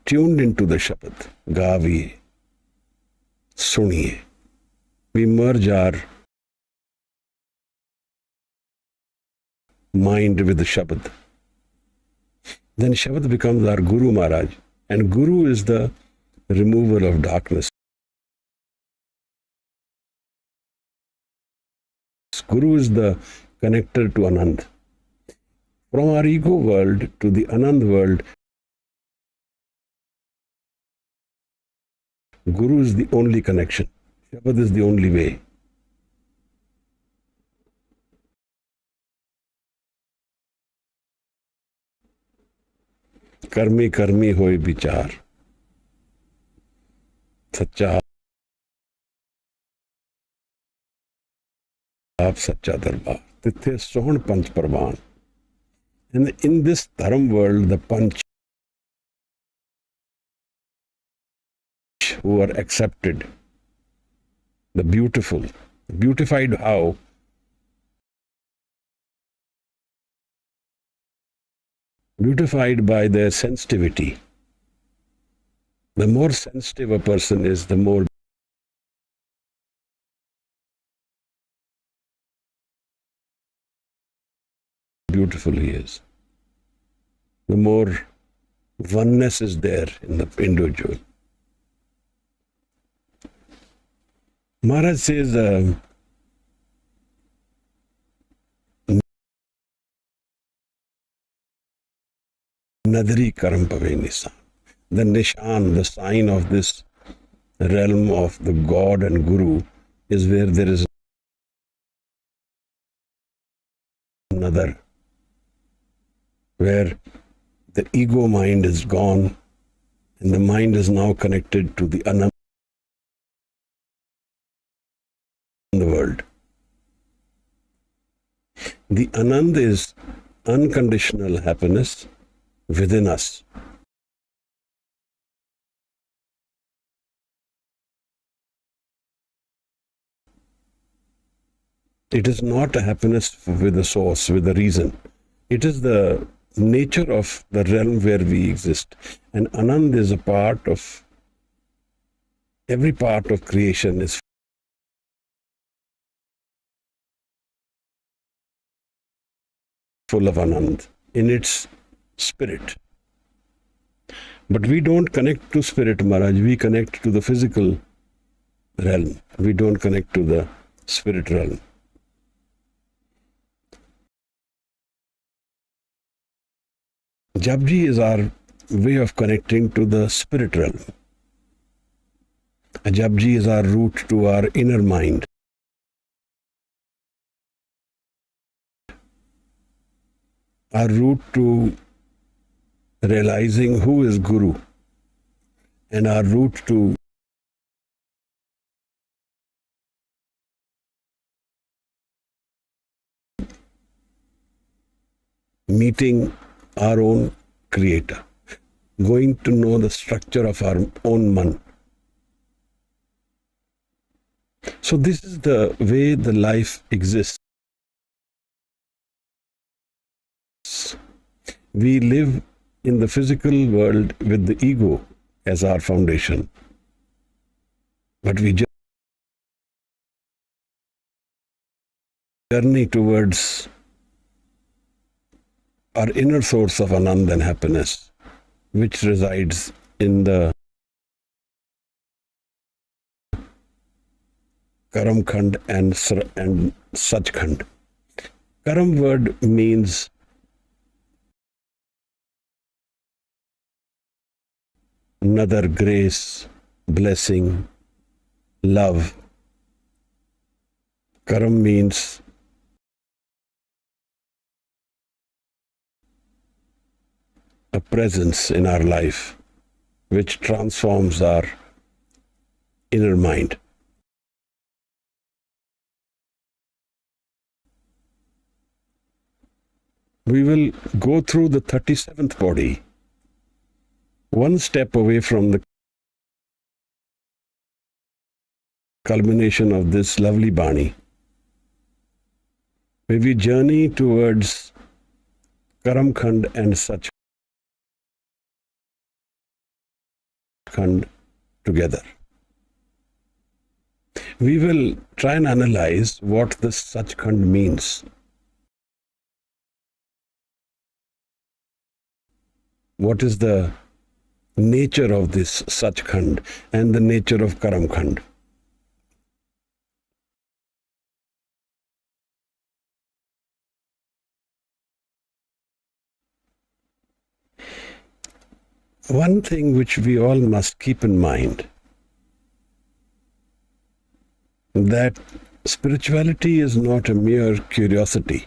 tuned into the Shabad. Gaviye, suniye. We merge our mind with the Shabad. Then Shabad becomes our Guru Maharaj. And Guru is the removal of darkness. Guru is the connector to Anand. From our ego world to the Anand world, Guru is the only connection. Shabad is the only way. Karmi karmi hoy vichar. Sacha aap sacha darbar. Tithe sohan panch parvan. And in this Dharam world, the panch who are accepted, the beautiful, beautified how? Beautified by their sensitivity. The more sensitive a person is, the more beautiful he is. The more oneness is there in the individual. Maharaj says, Nadri karam pave nisan. The nishan, the sign of this realm of the God and Guru is where there is another, where the ego mind is gone and the mind is now connected to the Anand world. The Anand is unconditional happiness within us. It is not a happiness with a source, with a reason. It is the nature of the realm where we exist. And Anand is a part of, every part of creation is full of Anand in its spirit. But we don't connect to spirit, Maharaj. We connect to the physical realm. We don't connect to the spirit realm. JAPJI is our way of connecting to the spirit realm. JAPJI is our route to our inner mind. Our route to realizing who is Guru, and our route to meeting our own Creator, going to know the structure of our own man. So this is the way the life exists. We live in the physical world with the ego as our foundation, but we journey towards our inner source of Anand and happiness, which resides in the Karam Khand and Sachkhand. Karam word means another grace, blessing, love. Karam means a presence in our life which transforms our inner mind. We will go through the 37th body, one step away from the culmination of this lovely Bani, where we journey towards Karam Khand and Sach Khand together. We will try and analyze what this Sachkhand means. What is the nature of this Sachkhand and the nature of Karamkhand? One thing which we all must keep in mind, that spirituality is not a mere curiosity.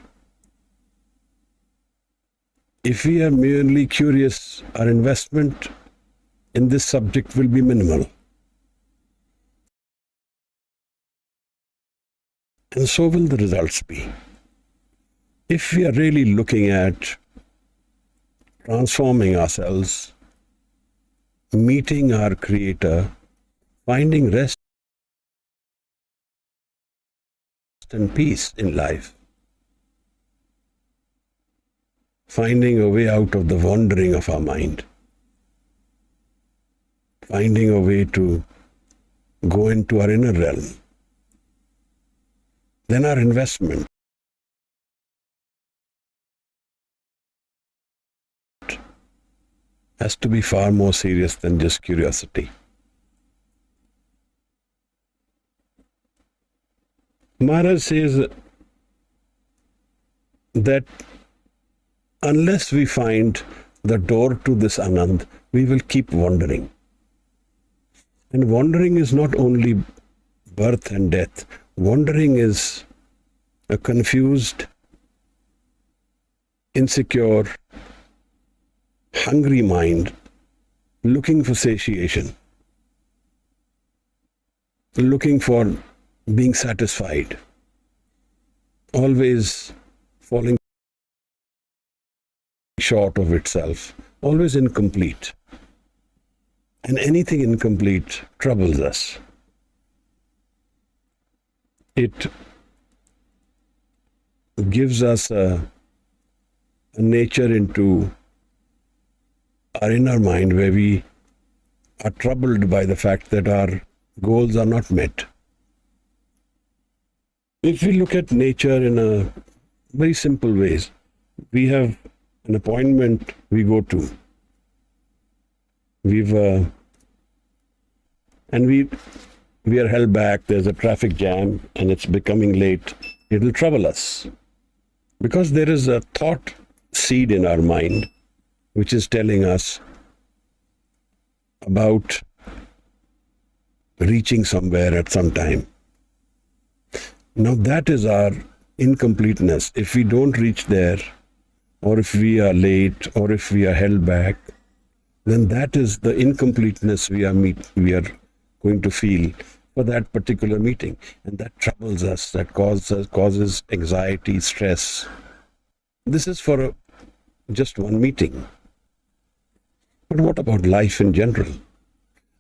If we are merely curious, our investment in this subject will be minimal. And so will the results be. If we are really looking at transforming ourselves, meeting our Creator, finding rest and peace in life, finding a way out of the wandering of our mind, finding a way to go into our inner realm, then our investment has to be far more serious than just curiosity. Maharaj says that unless we find the door to this Anand, we will keep wandering. And wandering is not only birth and death. Wandering is a confused, insecure, hungry mind looking for satiation, looking for being satisfied, always falling short of itself, always incomplete. And anything incomplete troubles us. It gives us a nature into our inner mind where we are troubled by the fact that our goals are not met. If we look at nature in a very simple ways, we have an appointment we go to. We are held back, there's a traffic jam and it's becoming late. It will trouble us because there is a thought seed in our mind which is telling us about reaching somewhere at some time. Now that is our incompleteness. If we don't reach there, or if we are late, or if we are held back, then that is the incompleteness we are going to feel for that particular meeting. And that troubles us, that causes anxiety, stress. This is for just one meeting. But what about life in general?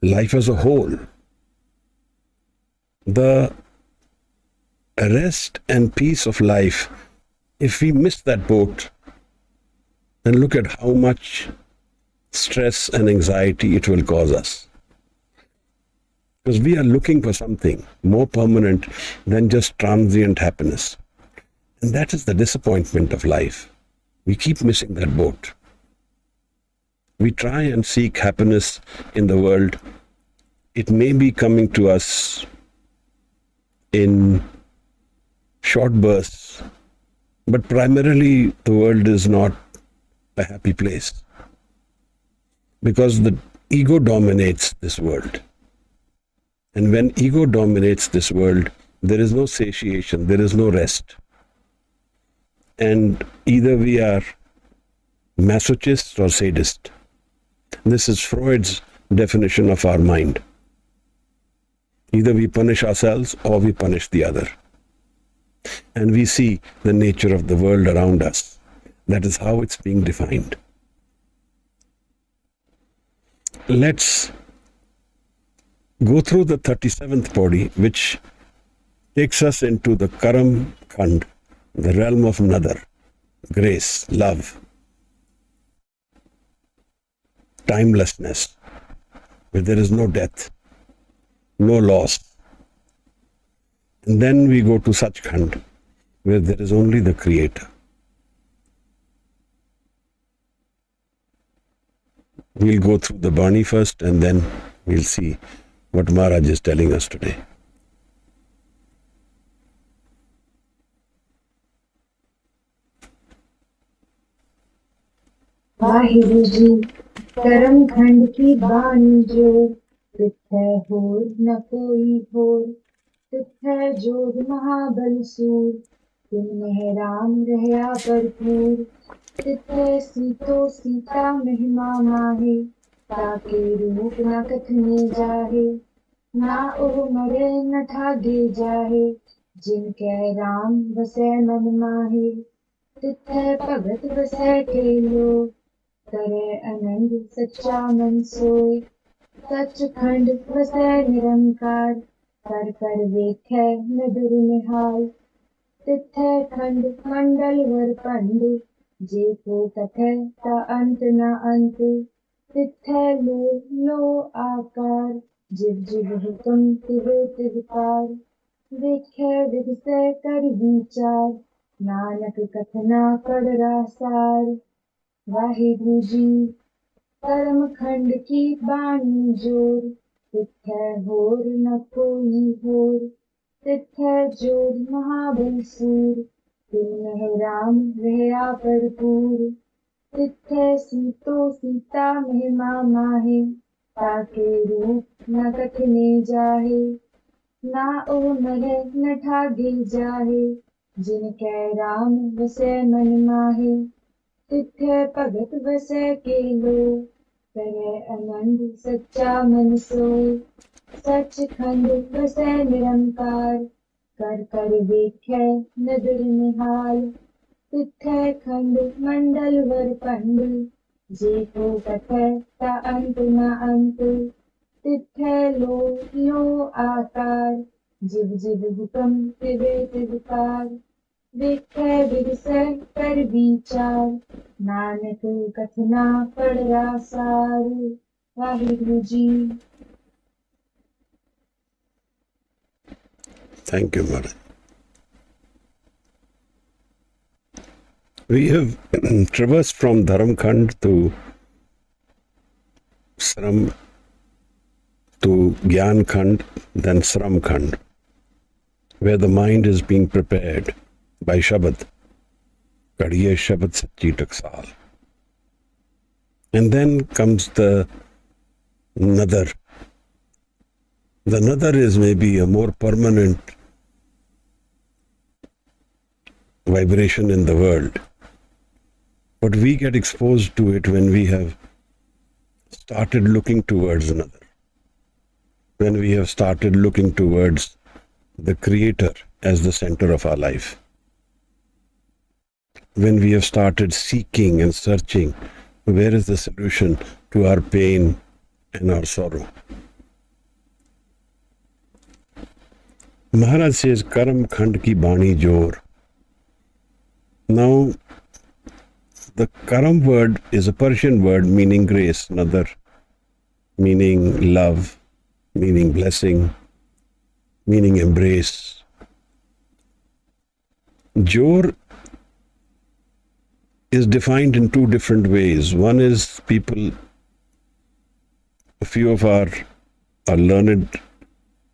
Life as a whole. The rest and peace of life, if we miss that boat, then look at how much stress and anxiety it will cause us. Because we are looking for something more permanent than just transient happiness. And that is the disappointment of life. We keep missing that boat. We try and seek happiness in the world. It may be coming to us in short bursts, but primarily the world is not a happy place because the ego dominates this world. And when ego dominates this world, there is no satiation, there is no rest. And either we are masochists or sadists. This is Freud's definition of our mind. Either we punish ourselves or we punish the other. And we see the nature of the world around us. That is how it's being defined. Let's go through the 37th Pauri, which takes us into the Karam Khand, the realm of Nadar, grace, love, timelessness. where there is no death, no loss. And then we go to Sachkhand, where there is only the Creator. We'll go through the Baani first, and then we'll see what Maharaj is telling us today. Waheguru ji करम खंड की बाणी जो तिथै होर न कोई होर तिथै जोग महाबल सूर तिन में राम रहया भरपूर तिथै सीतो सीता महिमा माहे ताके रूप न कथने जाहे ना ओह मरे न ठागे जाहे जिनकै राम बसै मन माहे तिथै भगत बसै खेलो करे आनंद सच्चा मन सोए सचखंड वसै निरंकार कर कर वेखै नदर निहाल तिथै खंड मंडल वर पंड जे को कथै ता अंत न अंत तिथै लो लो आकार जिव जिव हुकम तिवे तिवकार वेखै विगसै कर विचार नानक कथना कर रासार वाहिगुरु जी करम खंड की बाणी जोर तिथै होर न कोई होर तिथै जोर महाबल सूर तिन राम रहया भरपूर तिथै सीतो सीता महिमा माहे ताके रूप न कथने जाहे ना ओ मरे न ठागे जाहे जिनकै राम बसै मन माहे तिथै भगत बसै केलो करे आनंद सच्चा मन सोए सचखंड बसै निरंकार कर कर वेखै नदर निहाल तिथै खंड मंडल वर पंड जे को कथै ता अंत न अंत तिथै लो लो आकार जिव जिव हुकम तिवे तिवकार वेखै विगसै कर विचार नानक कथना पढ़ रासार Waheguru ji. Thank you, Maharaj. We have traversed from Dharamkhand to Sram to Gyankhand, then Sramkhand, where the mind is being prepared by Shabad. Kadiye Shabad Sachi Taksal. And then comes the Nadar. The Nadar is maybe a more permanent vibration in the world. But we get exposed to it when we have started looking towards another. When we have started looking towards the Creator as the center of our life. When we have started seeking and searching where is the solution to our pain and our sorrow. Maharaj says, Karam Khand ki Bani Jor. Now, the Karam word is a Persian word meaning grace, nadar, meaning love, meaning blessing, meaning embrace. Jor is defined in two different ways. One is a few of our learned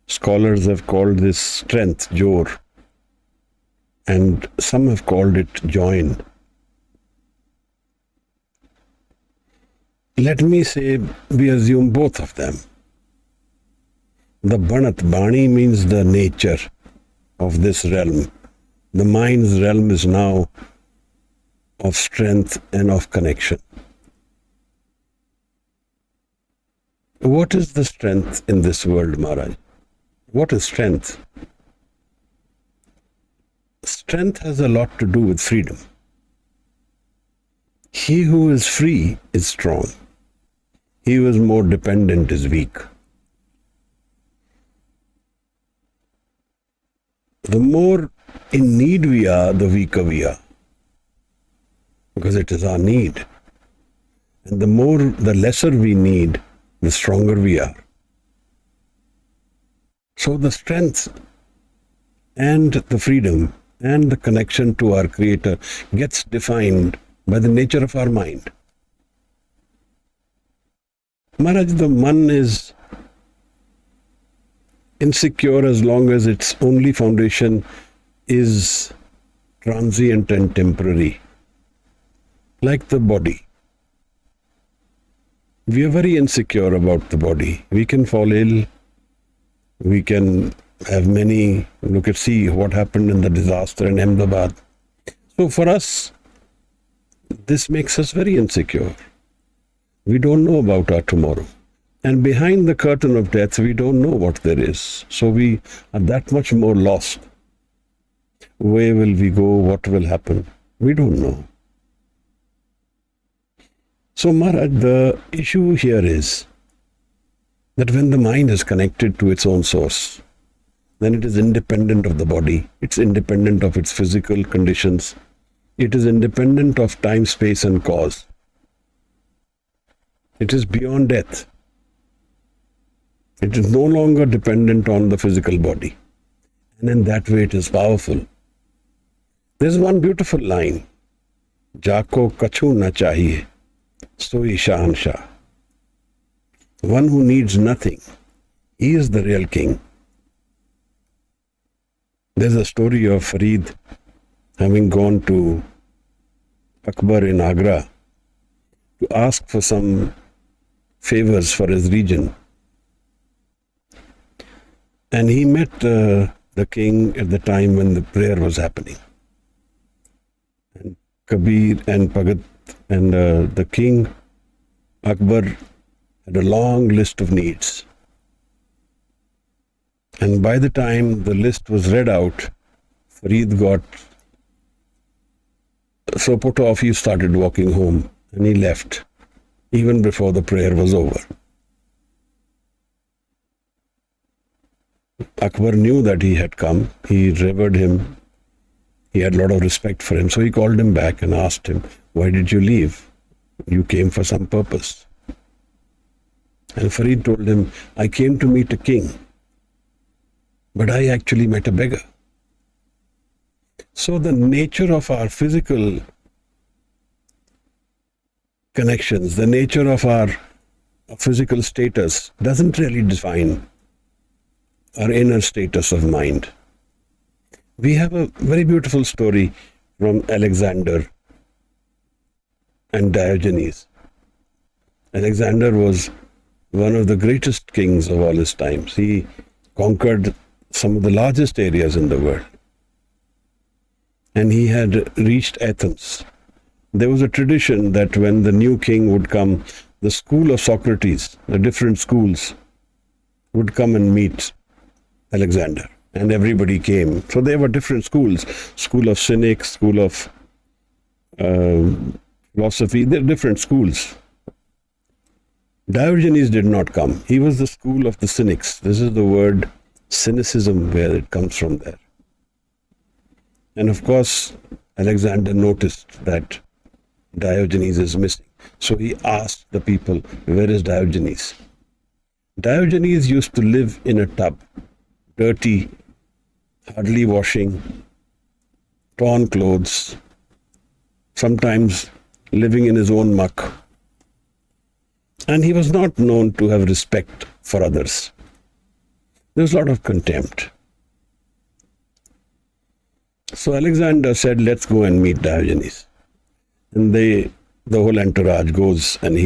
scholars have called this strength, jor, and some have called it join. Let me say, we assume both of them. The Banat, Bani means the nature of this realm. The mind's realm is now of strength and of connection. What is the strength in this world, Maharaj? What is strength? Strength has a lot to do with freedom. He who is free is strong. He who is more dependent is weak. The more in need we are, the weaker we are. Because it is our need. And the lesser we need, the stronger we are. So the strength and the freedom and the connection to our Creator gets defined by the nature of our mind. Maharaj, the man is insecure as long as its only foundation is transient and temporary, like the body. We are very insecure about the body. We can fall ill. We can have many, see what happened in the disaster in Ahmedabad. So for us, this makes us very insecure. We don't know about our tomorrow. And behind the curtain of death, we don't know what there is. So we are that much more lost. Where will we go? What will happen? We don't know. So Maharaj, the issue here is that when the mind is connected to its own source, then it is independent of the body. It's independent of its physical conditions. It is independent of time, space, and cause. It is beyond death. It is no longer dependent on the physical body. And in that way it is powerful. There's one beautiful line. Jako kachu na chahiye, soi shahanshah. One who needs nothing, he is the real king. There's a story of Farid having gone to Akbar in Agra to ask for some favors for his region. And he met the king at the time when the prayer was happening. And Kabir and Bhagat and the king, Akbar, had a long list of needs. And by the time the list was read out, Farid got so put off, he started walking home and he left even before the prayer was over. Akbar knew that he had come. He revered him. He had a lot of respect for him. So he called him back and asked him, why did you leave? You came for some purpose. And Farid told him, I came to meet a king, but I actually met a beggar. So the nature of our physical connections, the nature of our physical status doesn't really define our inner status of mind. We have a very beautiful story from Alexander and Diogenes. Alexander was one of the greatest kings of all his times. He conquered some of the largest areas in the world. And he had reached Athens. There was a tradition that when the new king would come, the school of Socrates, the different schools, would come and meet Alexander. And everybody came. So there were different schools. School of Cynics, school of philosophy. There are different schools. Diogenes did not come. He was the school of the Cynics. This is the word cynicism, where it comes from there. And of course, Alexander noticed that Diogenes is missing. So he asked the people, where is Diogenes? Diogenes used to live in a tub, dirty, hardly washing, torn clothes, sometimes living in his own muck. And he was not known to have respect for others. There was a lot of contempt. So Alexander said, let's go and meet Diogenes. And the whole entourage goes, and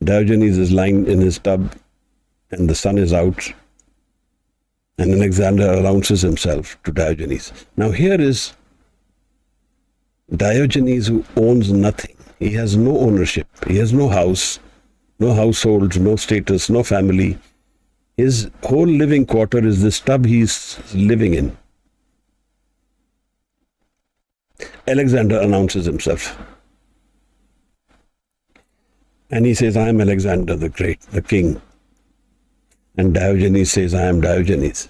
Diogenes is lying in his tub, and the sun is out. And Alexander announces himself to Diogenes. Now here is Diogenes who owns nothing. He has no ownership. He has no house, no household, no status, no family. His whole living quarter is this tub he's living in. Alexander announces himself. And he says, I am Alexander the Great, the king. And Diogenes says, I am Diogenes.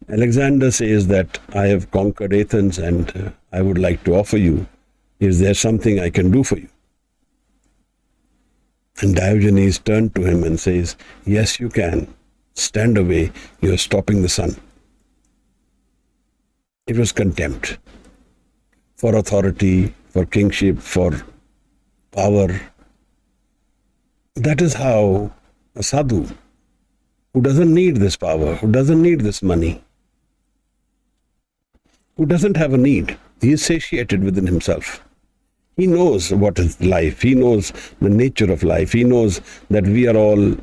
Alexander says that I have conquered Athens and I would like to offer you, is there something I can do for you? And Diogenes turned to him and says, yes, you can. Stand away. You are stopping the sun. It was contempt for authority, for kingship, for power. That is how a sadhu, who doesn't need this power, who doesn't need this money, who doesn't have a need, he is satiated within himself. He knows what is life. He knows the nature of life. He knows that we are all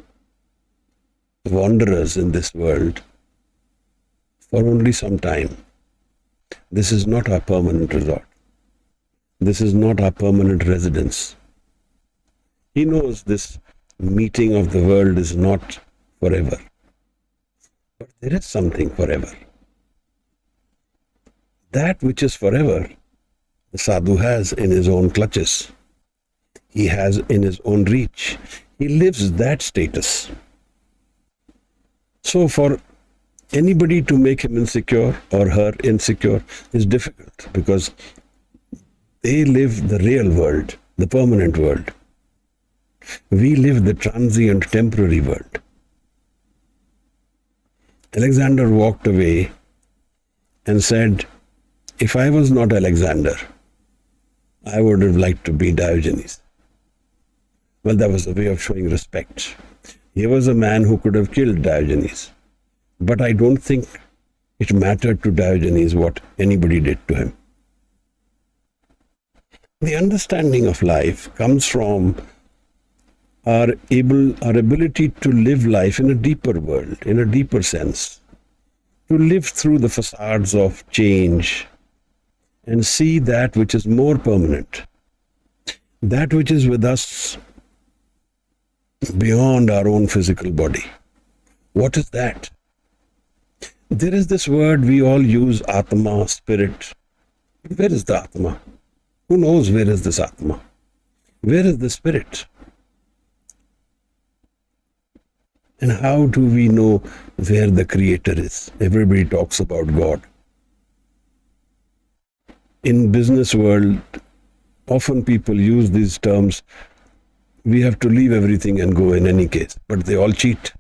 wanderers in this world for only some time. This is not our permanent resort. This is not our permanent residence. He knows this meeting of the world is not forever. But there is something forever. That which is forever, the sadhu has in his own clutches. He has in his own reach. He lives that status. So for anybody to make him insecure or her insecure is difficult, because they live the real world, the permanent world. We live the transient, temporary world. Alexander walked away and said, if I was not Alexander, I would have liked to be Diogenes. Well, that was a way of showing respect. He was a man who could have killed Diogenes. But I don't think it mattered to Diogenes what anybody did to him. The understanding of life comes from our ability to live life in a deeper world, in a deeper sense. To live through the facades of change and see that which is more permanent, that which is with us beyond our own physical body. What is that? There is this word we all use, Atma, spirit. Where is the Atma? Who knows where is this Atma? Where is the spirit? And how do we know where the Creator is? Everybody talks about God. In business world, often people use these terms, we have to leave everything and go in any case, but they all cheat.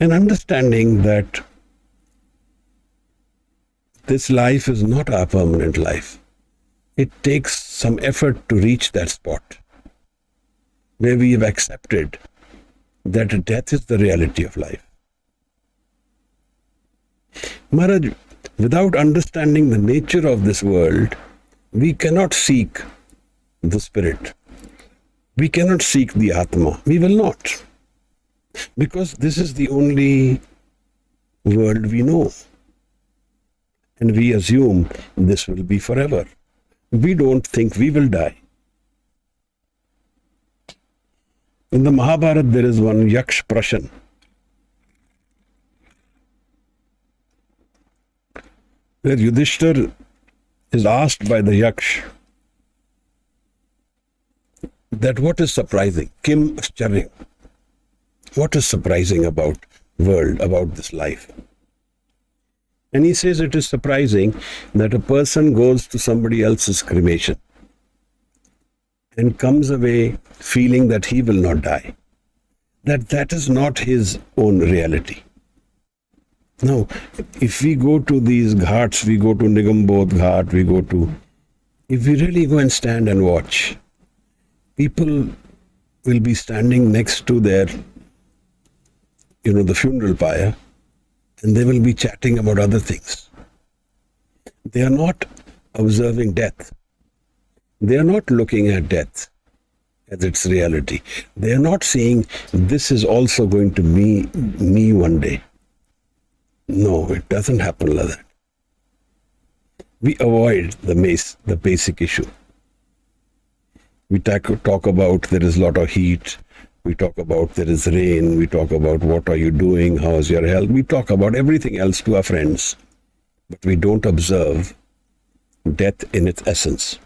And understanding that this life is not our permanent life. It takes some effort to reach that spot where we have accepted that death is the reality of life. Maharaj, without understanding the nature of this world, we cannot seek the spirit. We cannot seek the Atma. We will not. Because this is the only world we know. And we assume this will be forever. We don't think we will die. In the Mahabharata, there is one Yaksh Prashan. Where Yudhishthir is asked by the Yaksh that what is surprising? Kim Ascharya. What is surprising about world, about this life? And he says it is surprising that a person goes to somebody else's cremation and comes away feeling that he will not die. That is not his own reality. Now, if we go to these ghats, we go to Nigambodh Ghat, if we really go and stand and watch, people will be standing next to their, the funeral pyre, and they will be chatting about other things. They are not observing death. They are not looking at death as its reality. They are not saying, this is also going to be me one day. No, it doesn't happen like that. We avoid the basic issue. We talk about there is a lot of heat. We talk about there is rain. We talk about what are you doing? How is your health? We talk about everything else to our friends. But we don't observe death in its essence.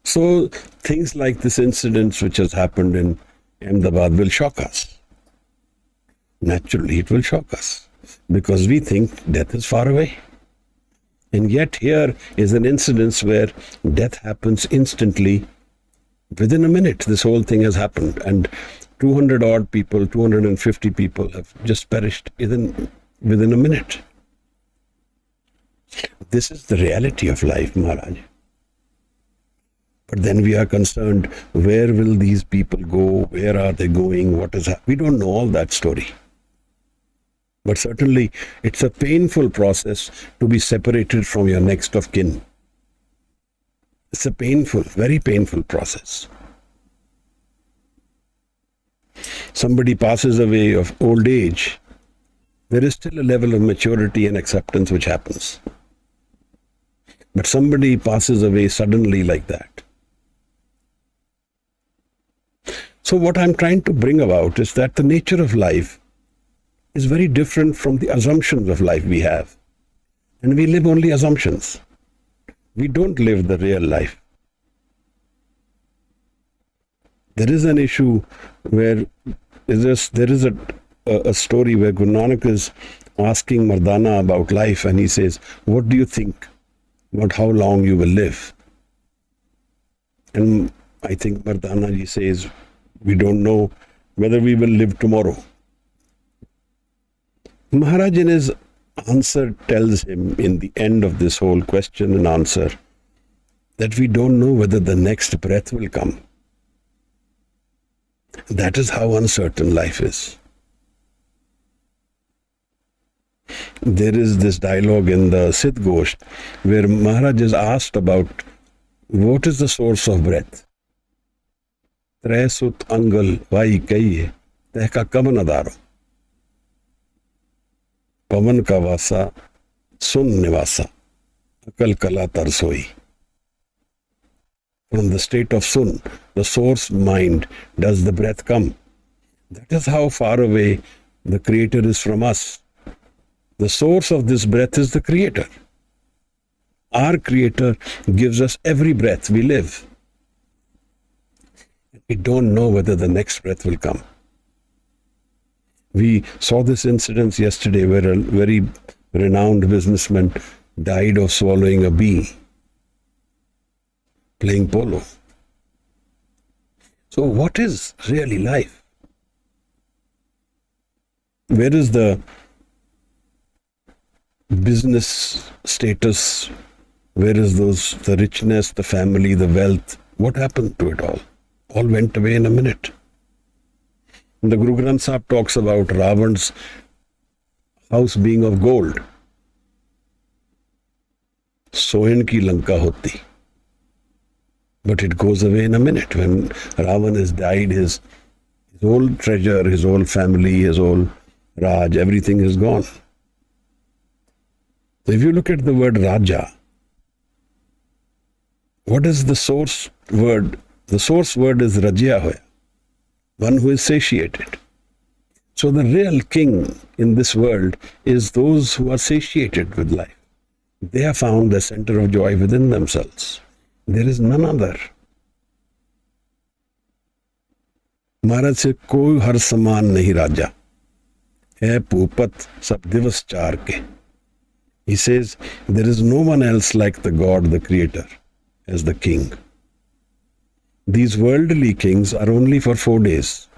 So things like this incident which has happened in Ahmedabad will shock us. Naturally, it will shock us because we think death is far away. And yet here is an incidence where death happens instantly. Within a minute, this whole thing has happened. And 200 odd people, 250 people have just perished within a minute. This is the reality of life, Maharaj. But then we are concerned, where will these people go? Where are they going? What is happening? We don't know all that story. But certainly, it's a painful process to be separated from your next of kin. It's a painful, very painful process. Somebody passes away of old age, there is still a level of maturity and acceptance which happens. But somebody passes away suddenly like that. So what I'm trying to bring about is that the nature of life is very different from the assumptions of life we have. And we live only assumptions. We don't live the real life. There is an issue where there is a story where Guru Nanak is asking Mardana about life, and he says, what do you think about how long you will live? And I think Mardana ji says, we don't know whether we will live tomorrow. Maharaj in his answer tells him in the end of this whole question and answer that we don't know whether the next breath will come. That is how uncertain life is. There is this dialogue in the Siddh Gosht where Maharaj is asked about what is the source of breath. Tresut angal vai kaiye tehka kavan adaro. Pavan ka vasa sun nivasa akal kala tarsoi. From the state of sun, the source mind, does the breath come. That is how far away the Creator is from us. The source of this breath is the Creator. Our Creator gives us every breath we live. We don't know whether the next breath will come. We saw this incident yesterday where a very renowned businessman died of swallowing a bee, playing polo. So what is really life? Where is the business status? Where is the richness, the family, the wealth? What happened to it all? All went away in a minute. The Guru Granth Sahib talks about Ravan's house being of gold. Sohan ki lanka hoti. But it goes away in a minute. When Ravan has died, his whole treasure, his whole family, his whole Raj, everything is gone. So if you look at the word Raja, what is the source word? The source word is Rajya hoya, one who is satiated. So the real king in this world is those who are satiated with life. They have found the center of joy within themselves. There is none other. Maharaj se koi har saman nahi raja. Hai pupat sab divas char ke. He says, there is no one else like the God, the Creator, as the king. These worldly kings are only for 4 days.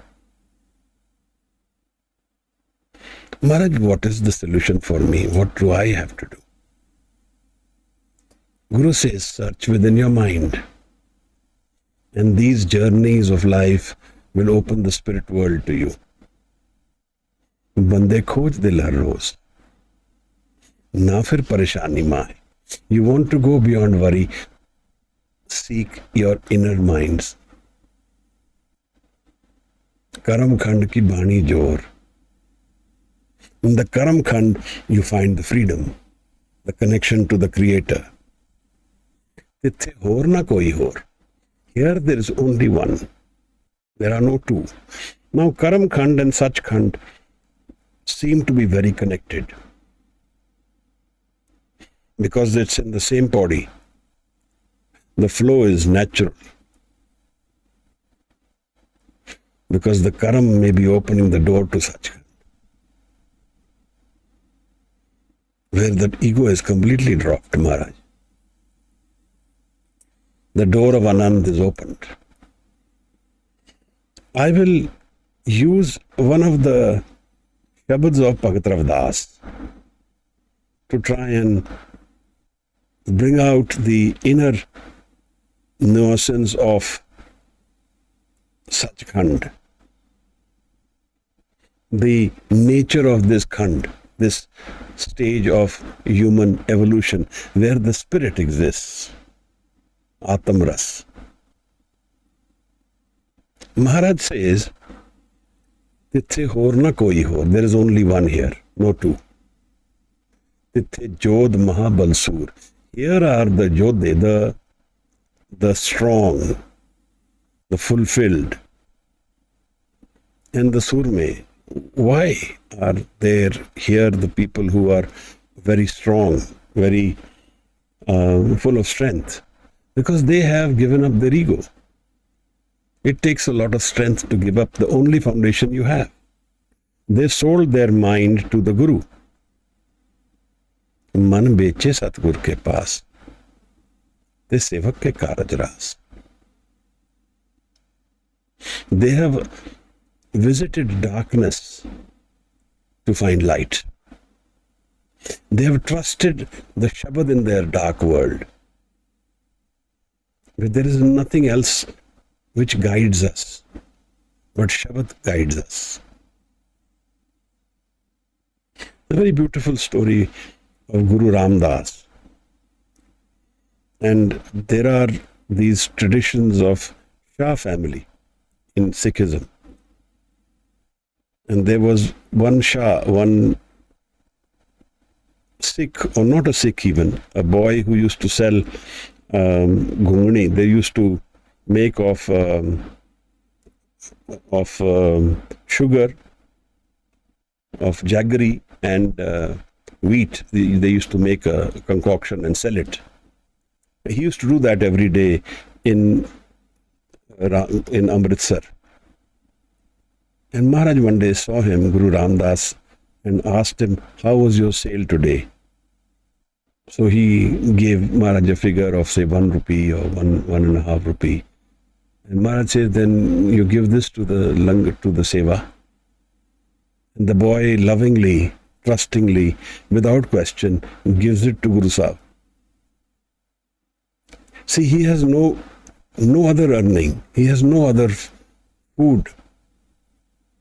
Maharaj, what is the solution for me? What do I have to do? Guru says, search within your mind. And these journeys of life will open the spirit world to you. Bande khoj dil har roz. Na fir pareshani maaye. You want to go beyond worry. Seek your inner minds. Karam Khand ki Bani Jor. In the Karam Khand, you find the freedom, the connection to the Creator. Tithe hor na koi hor. Here there is only one. There are no two. Now Karam Khand and Sach Khand seem to be very connected because it's in the same body. The flow is natural. Because the Karam may be opening the door to Sach Khand. where the ego is completely dropped, Maharaj. The door of Anand is opened. I will use one of the Shabads of Bhagat Rav Das to try and bring out the inner nuisance of such khand. The nature of this khand, this stage of human evolution where the spirit exists, Atamras. Maharaj says, Tithe hor na koi hor. There is only one here, no two. Tithe Jodh Mahabalsur. Here are the Jodhe, the strong, the fulfilled, and the Surme. Why are there here the people who are very strong, very full of strength? Because they have given up their ego. It takes a lot of strength to give up the only foundation you have. They sold their mind to the Guru. Man beche Satgur ke paas, te sevak ke karaj ras. They have visited darkness to find light. They have trusted the Shabad in their dark world. But there is nothing else which guides us, but Shabad guides us. A very beautiful story of Guru Ramdas. And there are these traditions of Shah family in Sikhism. And there was one Shah, one Sikh, or not a Sikh even, a boy who used to sell ghungani. They used to make of sugar, of jaggery and wheat. They used to make a concoction and sell it. He used to do that every day in Amritsar. And Maharaj one day saw him, Guru Ramdas, and asked him, how was your sale today? So he gave Maharaj a figure of say 1 rupee or 1.5 rupee. And Maharaj says, then you give this to the langar, to the seva. And the boy lovingly, trustingly, without question, gives it to Guru Sahib. See, he has no other earning. He has no other food.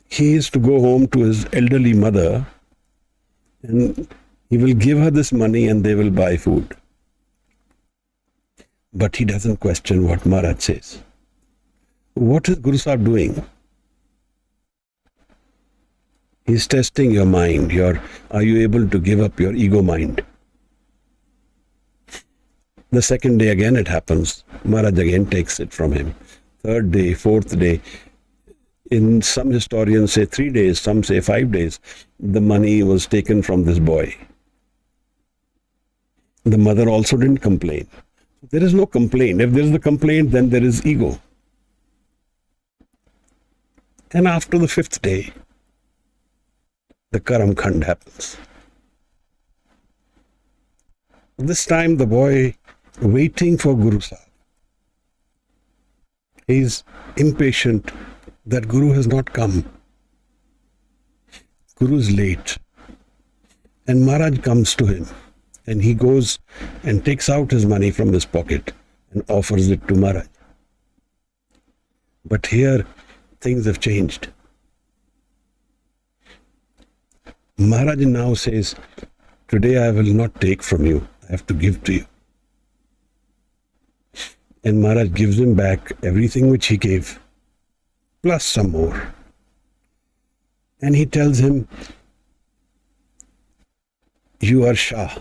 He is to go home to his elderly mother and he will give her this money and they will buy food. But he doesn't question what Maharaj says. What is Guru Sahib doing? He's testing your mind. Are you able to give up your ego mind? The second day again it happens. Maharaj again takes it from him. Third day, fourth day. In some historians say 3 days, some say 5 days, the money was taken from this boy. The mother also didn't complain. There is no complaint. If there is the complaint, then there is ego. And after the 5th day, the Karam Khand happens. This time the boy waiting for Guru Sahib. He is impatient that Guru has not come. Guru is late. And Maharaj comes to him. And he goes and takes out his money from his pocket and offers it to Maharaj. But here things have changed. Maharaj now says, today I will not take from you. I have to give to you. And Maharaj gives him back everything which he gave, plus some more. And he tells him, you are Shah.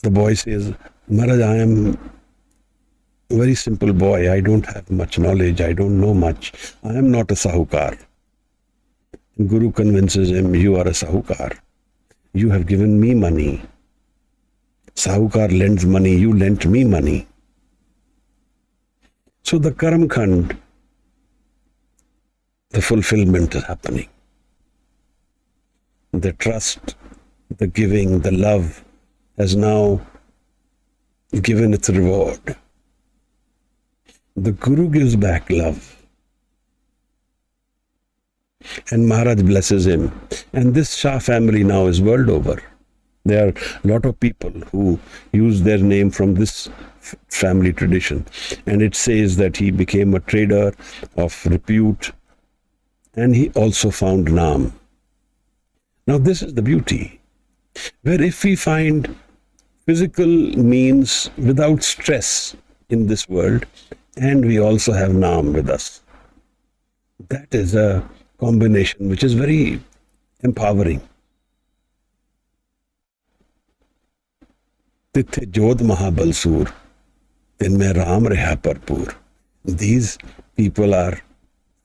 The boy says, Maharaj, I am a very simple boy. I don't have much knowledge. I don't know much. I am not a Sahukar. Guru convinces him, you are a Sahukar. You have given me money. Sahukar lends money. You lent me money. So the Karam Khand, the fulfillment is happening. The trust the giving, the love has now given its reward. The Guru gives back love. And Maharaj blesses him. And this Shah family now is world over. There are a lot of people who use their name from this family tradition. And it says that he became a trader of repute. And he also found Naam. Now this is the beauty. Where if we find physical means without stress in this world, and we also have Naam with us, that is a combination which is very empowering. Tithe Jod Mahabalsur, Tinme Ram Reha Parpur. These people are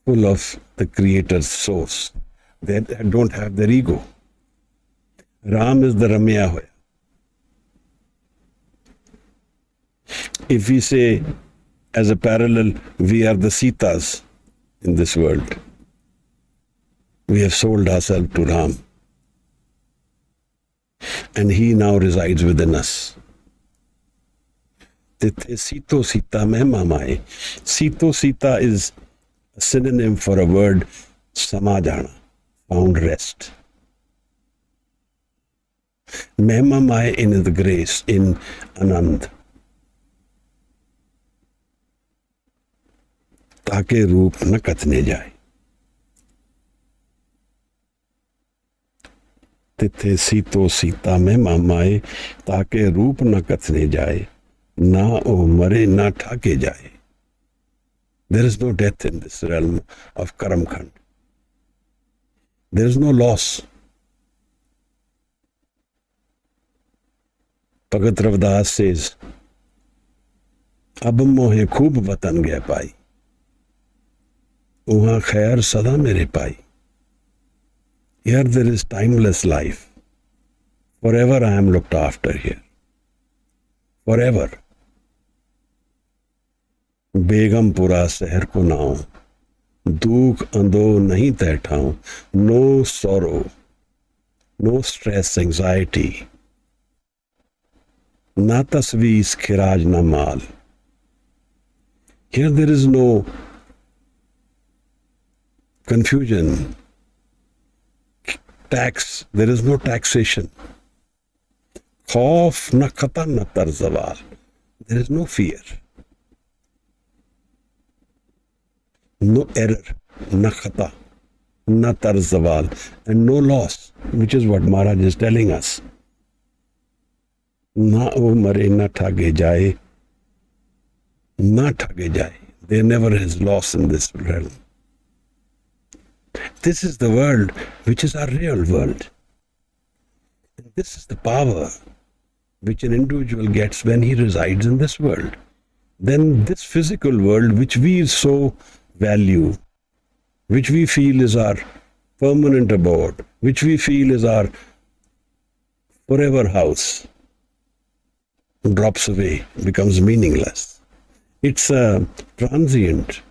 full of the Creator's source. They don't have their ego. Ram is the Ramya Hoya. If we say, as a parallel, we are the Sitas in this world, we have sold ourselves to Ram. And he now resides within us. Tithe Sito Sita Mein Mamaye. Sito Sita is a synonym for a word, Samajana, found rest. Mein Mamaye in the grace, in Anand. ताके रूप न कथने जाए. तिथे सीतो सीता में मामाए, ताके रूप न कथने जाए, ना ओ मरे ना ठाके जाए. There is no death in this realm of Karam Khand. There is no loss. Bhagat Ravdas says, अब मोहे खूब वतन गए पाई, वहाँ खैर सदा मेरे पाई. Here there is timeless life. Forever I am looked after here. Forever. Begumpura शहर को नाऊं, दुख अंधो नहीं तय ठाऊं. No sorrow, no stress, anxiety. ना तस्वीस खिराज ना माल. Here there is no confusion, tax, there is no taxation. Khauf na khata na tarzawal. There is no fear. No error, na khata, na tarzawal, and no loss, which is what Maharaj is telling us. Na o mare na thage jaye, na thage jaye. There never is loss in this realm. This is the world which is our real world. And this is the power which an individual gets when he resides in this world. Then this physical world which we so value, which we feel is our permanent abode, which we feel is our forever house, drops away, becomes meaningless. It's a transient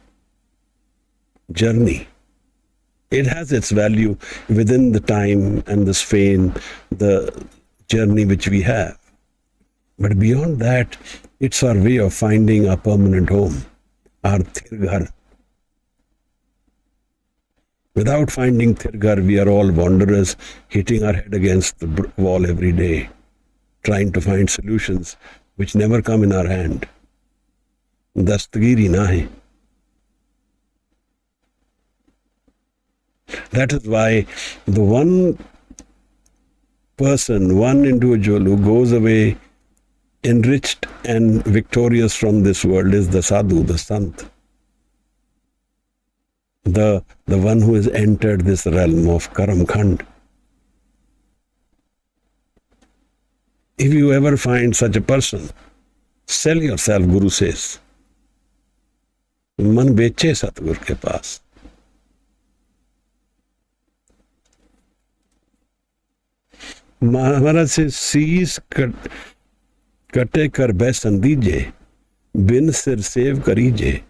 journey. It has its value within the time and the span, the journey which we have. But beyond that, it's our way of finding a permanent home, our Thirghar. Without finding Thirghar, we are all wanderers, hitting our head against the wall every day, trying to find solutions which never come in our hand. Dastagiri na hai. That is why the one person, one individual who goes away enriched and victorious from this world is the sadhu, the sant. The one who has entered this realm of Karam Khand. If you ever find such a person, sell yourself, Guru says. Man beche Satgur ke paas. Maharaj says, शीश कटे कर बै संदीजे, बिन सिर save करीजे.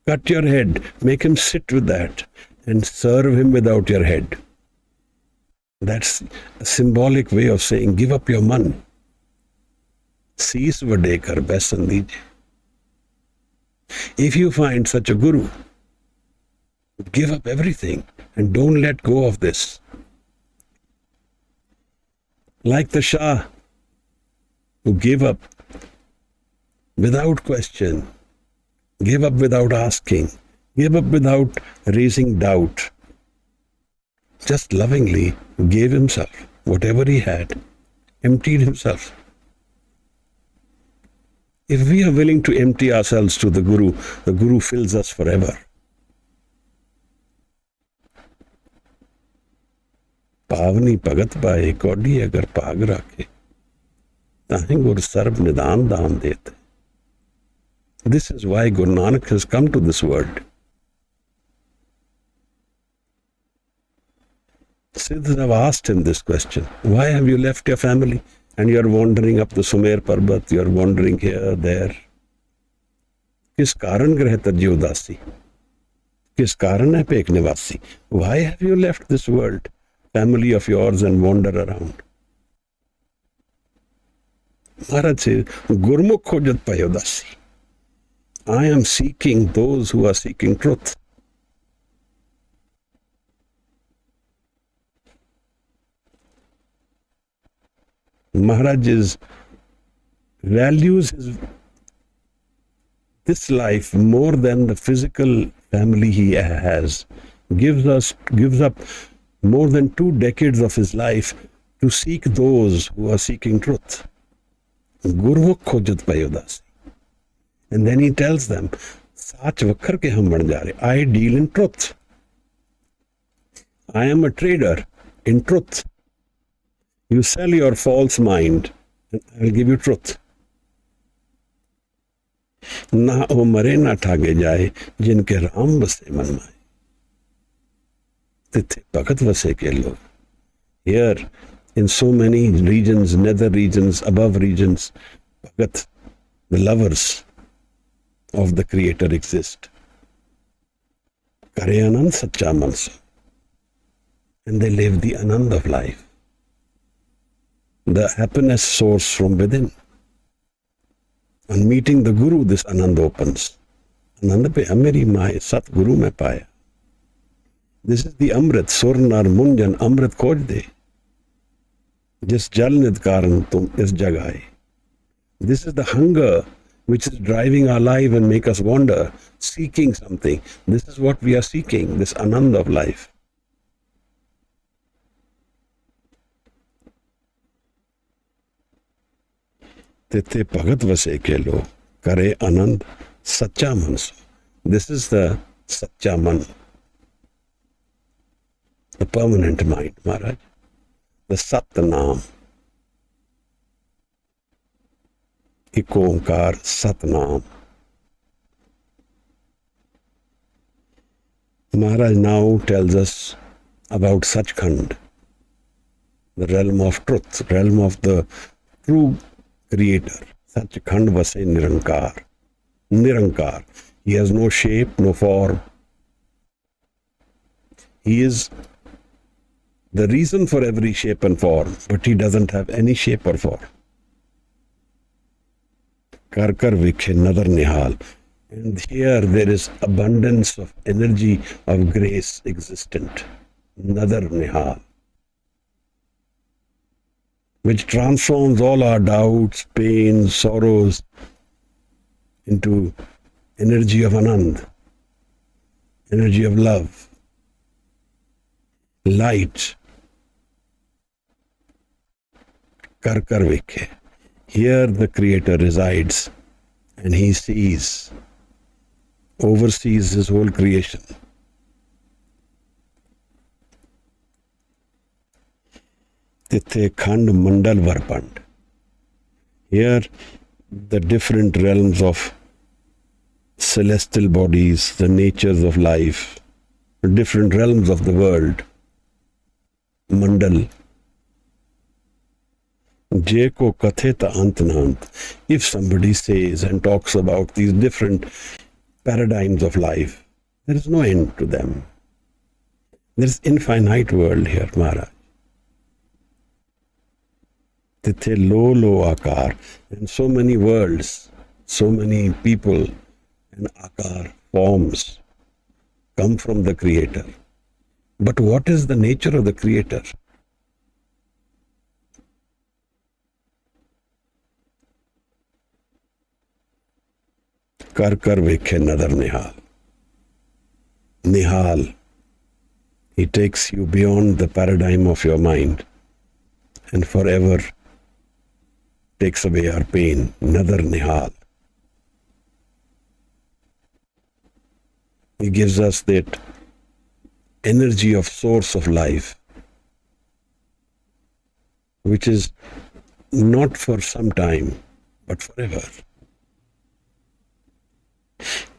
Cut your head, make him sit with that and serve him without your head. That's a symbolic way of saying, give up your man. Sees vadekar besan dijiye. If you find such a guru, give up everything and don't let go of this. Like the Shah, who gave up without question, gave up without asking, gave up without raising doubt, just lovingly gave himself whatever he had, emptied himself. If we are willing to empty ourselves to the Guru fills us forever. पावनी भगत पाए कौड़ी अगर पाग रखे ताहि गुर SERB निदान दान देते. This is why Guru Nanak has come to this world. Siddhas have asked him this question. Why have you left your family and you are wandering up the Sumer Parbat, you are wandering here, there? किस कारण ग्रह तज्जी उदासी? किस कारण है pack निवासी? Why have you left this world, family of yours, and wander around? Maharaj says, Gurmukh khojat paye udasi. I am seeking those who are seeking truth. Maharaj values this life more than the physical family he has. Gives up more than 2 decades of his life to seek those who are seeking truth. Gurmukh khojat paye udasi. And then he tells them, Sach vakhar ke hum ban ja rahe. I deal in truth. I am a trader in truth. You sell your false mind, and I will give you truth. Na o mare na thage jaye, jinke Ram base man maaye. Tithe bhagat vase ke log. Here, in so many regions, nether regions, above regions, bhagat, the lovers of the Creator exist. Kare anand sacha mansa. And they live the anand of life. The happiness source from within. On meeting the Guru, this anand opens. Anand pe ameri maaye sat Guru mein paya. This is the Amrit, Surnar Munjan, Amrit khoj de. Jis jal nid karan tum is jag aaye. This is the hunger which is driving our life and make us wander, seeking something. This is what we are seeking, this anand of life. Tithe bhagat vase ke lo, kare anand sacha manso. This is the sacha man, the permanent mind, Maharaj. The Sat Naam. Ek Onkar Sat Naam. Maharaj now tells us about Sachkhand, the realm of truth, realm of the true Creator. Sachkhand vase Nirankar. Nirankar. He has no shape, no form. He is the reason for every shape and form, but he doesn't have any shape or form. Kar kar vikhe nadar nihal. And here there is abundance of energy of grace existent. Nadar nihal. Which transforms all our doubts, pains, sorrows into energy of Anand, energy of love, light. Kar kar vikhe. Here the Creator resides and he sees, oversees his whole creation. Tithe Khand Mandal Varpand. Here the different realms of celestial bodies, the natures of life, different realms of the world. Mandal. Je ko kathe ta ant nant. If somebody says and talks about these different paradigms of life, there is no end to them. There is infinite world here, Maharaj. Tithe lo lo akar. And so many worlds, so many people and akar, forms come from the Creator. But what is the nature of the Creator? Kar kar vekhe nadar nihal. Nihal. He takes you beyond the paradigm of your mind and forever takes away our pain. Nadar nihal. He gives us that energy of source of life, which is not for some time, but forever.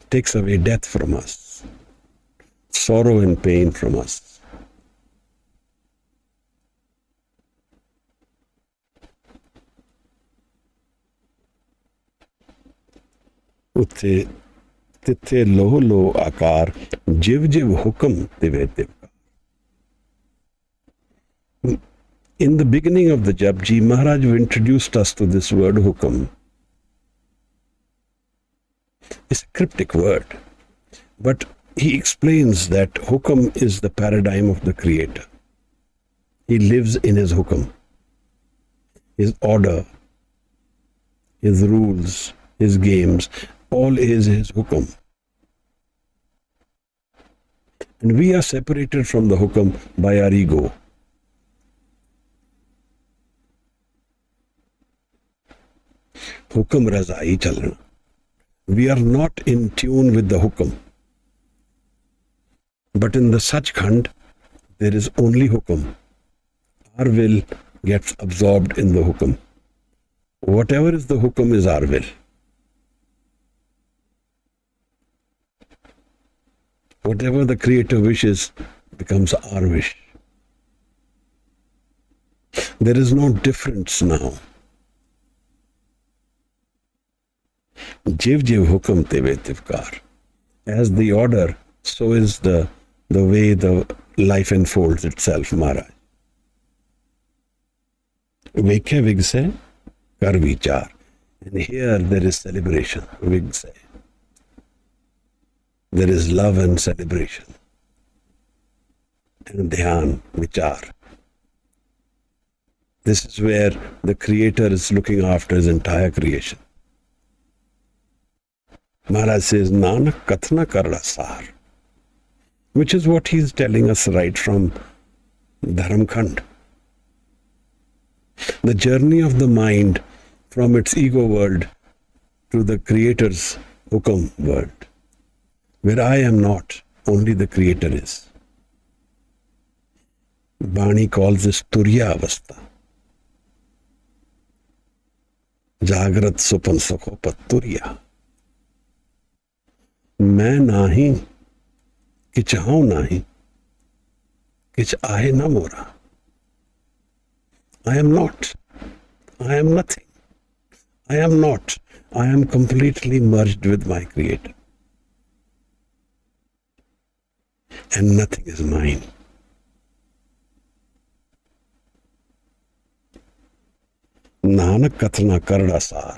Takes away death from us, sorrow and pain from us. Utte tithe lo lo akar, jiv jiv hukam tive tiv. In the beginning of the JAPJI, Maharaj introduced us to this word hukam. It's a cryptic word, but he explains that hukam is the paradigm of the Creator. He lives in his hukam, his order, his rules, his games, all is his hukam. And we are separated from the hukam by our ego. Hukam razai chalna. We are not in tune with the hukam. But in the Sachkhand, there is only hukam. Our will gets absorbed in the hukam. Whatever is the hukam is our will. Whatever the Creator wishes becomes our wish. There is no difference now. Jiv jiv hukam teve tivkar. As the order, so is the way the life unfolds itself, Maharaj. Vekhe vigse kar vichar. And here there is celebration, vigse. There is love and celebration. And dhyan, vichar. This is where the Creator is looking after his entire creation. Maharaj says, Nanak kathna karra sar, which is what he is telling us right from Dharamkhand. The journey of the mind from its ego world to the Creator's hukam world, where I am not, only the Creator is. Baani calls this Turiya Avastha. Jagrat Supan Sakhopat Turiya. मैं नाही कि चाहूं नाही किछ आहे न मोरा. I am not. I am nothing. I am not. I am completely merged with my Creator. And nothing is mine. Nanak kathna karda sar.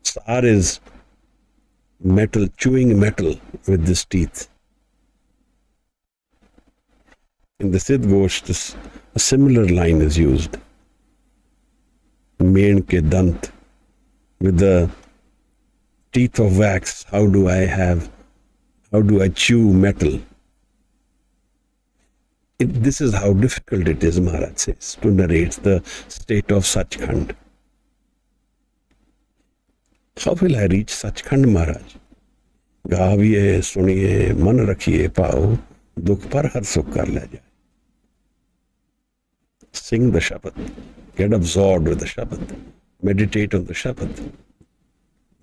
Sar is metal, chewing metal with his teeth. In the Siddh Gosht, a similar line is used. Mein ke dant, with the teeth of wax, how do I chew metal? This is how difficult it is, Maharaj says, to narrate the state of Sachkhand. How will I reach Sachkhand, Maharaj? Gaviye, suniye, man rakhiye, pao, dukh par har sukh kar le jaye. Sing the Shabad. Get absorbed with the Shabad. Meditate on the Shabad.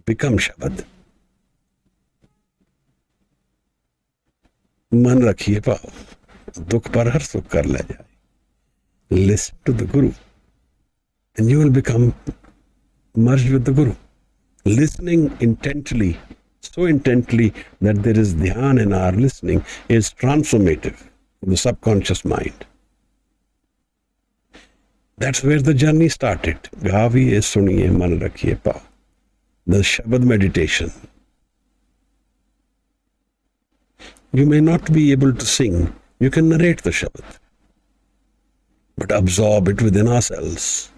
Become Shabad. Man rakhiye, pao, dukh par har sukh kar le jaye. Listen to the Guru, and you will become merged with the Guru. Listening intently, so intently that there is dhyan in our listening, is transformative in the subconscious mind. That's where the journey started. Gaviye, suniye, man rakhiye pao. The Shabad meditation. You may not be able to sing. You can narrate the Shabad. But absorb it within ourselves.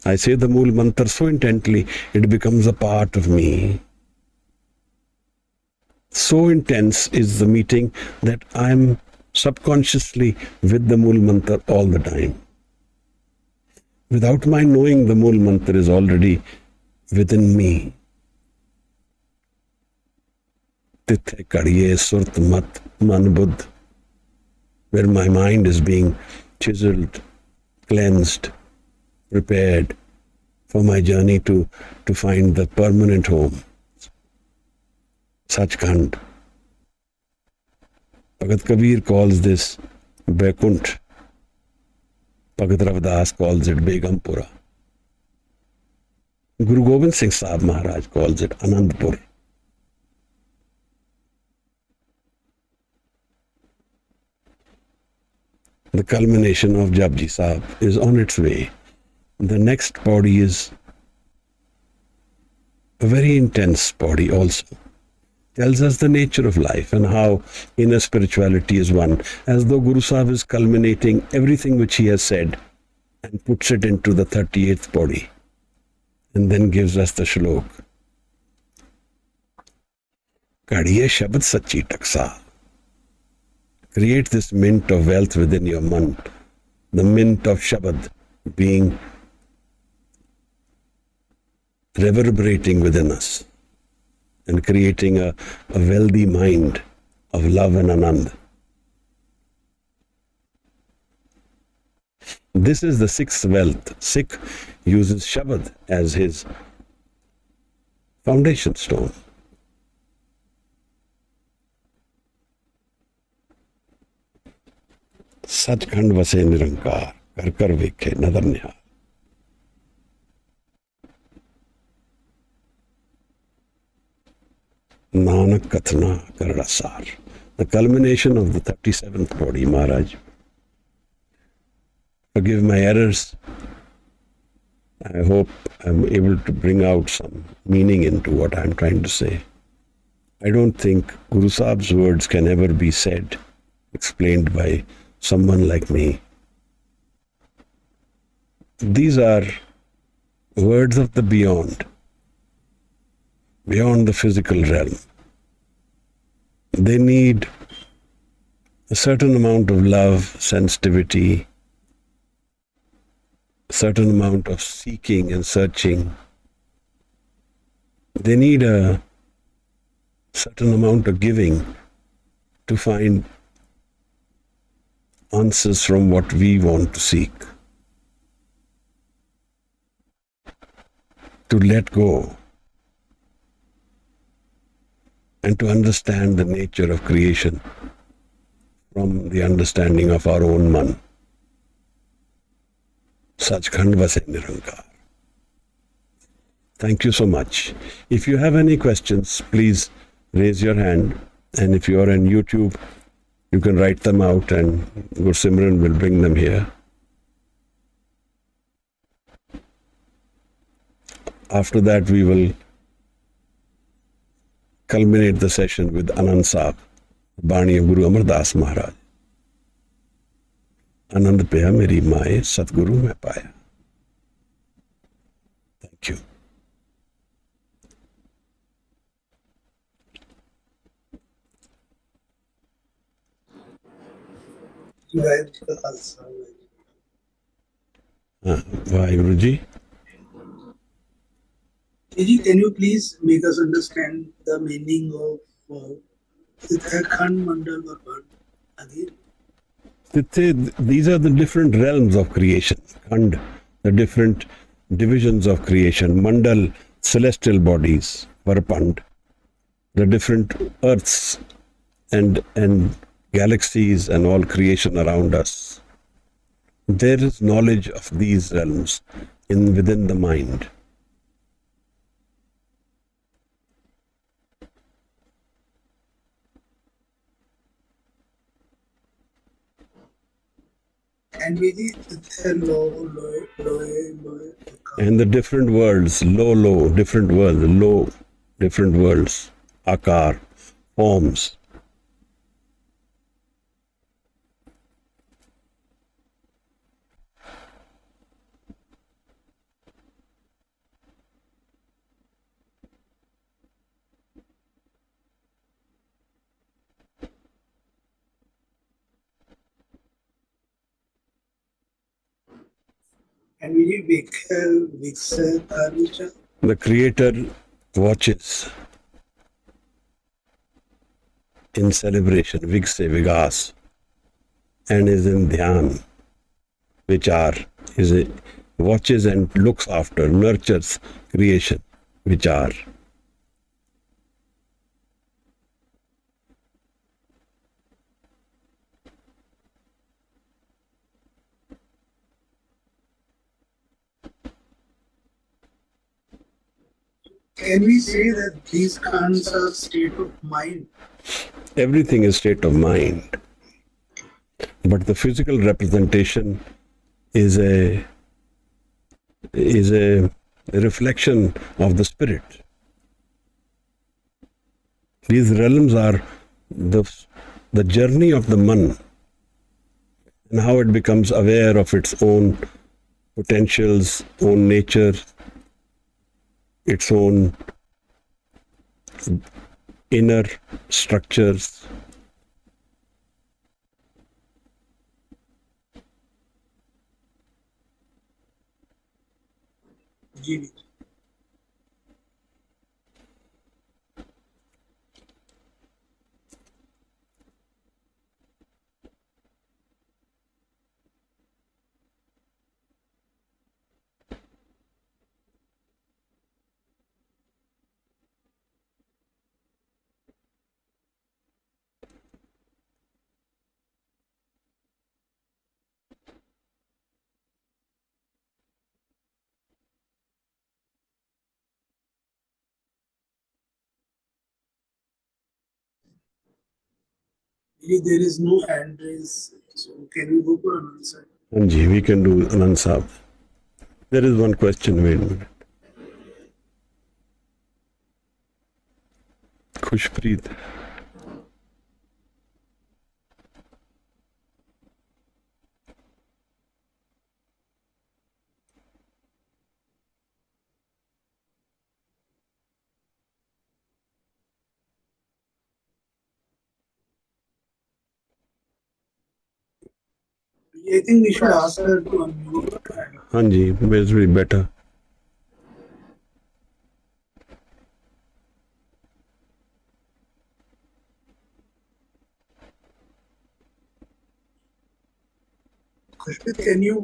I say the Mool Mantra so intently, it becomes a part of me. So intense is the meeting that I'm subconsciously with the Mool Mantra all the time. Without my knowing, the Mool Mantra is already within me. Tithe kadiye surt mat man buddh, where my mind is being chiseled, cleansed, prepared for my journey to find the permanent home. Sachkhand. Bhagat Kabir calls this Vaikunt. Bhagat Ravdas calls it Begumpura. Guru Gobind Singh Sahib Maharaj calls it Anandpur. The culmination of JAPJI Sahib is on its way. The next body is a very intense body also. Tells us the nature of life and how inner spirituality is one, as though Guru Sahib is culminating everything which he has said and puts it into the 38th body and then gives us the shlok. Kadiye Shabad Sachi Taksa. Create this mint of wealth within your man, the mint of Shabad being reverberating within us and creating a wealthy mind of love and anand. This is the sixth wealth. Sikh uses Shabad as his foundation stone. Sachkhand vase nirankar, kar kar vekhe nadar nihal. NANAK Kathana Karadasar. The culmination of the 37th body, Maharaj. Forgive my errors. I hope I'm able to bring out some meaning into what I'm trying to say. I don't think Guru Sahib's words can ever be said, explained by someone like me. These are words of the beyond the physical realm. They need a certain amount of love, sensitivity, a certain amount of seeking and searching. They need a certain amount of giving to find answers from what we want to seek. To let go and to understand the nature of creation from the understanding of our own man. Sachkhand vase nirankar. Thank you so much. If you have any questions, please raise your hand. And if you are on YouTube, you can write them out and Guru Simran will bring them here. After that, we will culminate the session with Anand Sahib, Bani of Guru Amar Das Maharaj. Anand paya meri maaye, Satguru mein paya. Thank you. Waheguru ji. Ji, can you please make us understand the meaning of Khand, Mandal or Band again? These are the different realms of creation. Khand, the different divisions of creation. Mandal, celestial bodies, Varpand, the different earths and galaxies and all creation around us. There is knowledge of these realms within the mind. And Viji, low, low, low, low. And the different worlds, low, low, different worlds, low, different worlds, akar, forms. And Viji, Vichar, Vichar. The Creator watches in celebration, Vigse, Vigas, and is in Dhyan, Vichar, watches and looks after, nurtures creation, Vichar. Can we say that these khans are state of mind? Everything is state of mind. But the physical representation is a reflection of the spirit. These realms are the journey of the man and how it becomes aware of its own potentials, own nature, its own inner structures. Ji. There is no hand raise, so can we go for an answer? Anji, we can do Anand Sahib. There is one question, wait a minute. Khushpreet. I think we should ask her to unmute. Anji, it will be better. Khushpreet, can you?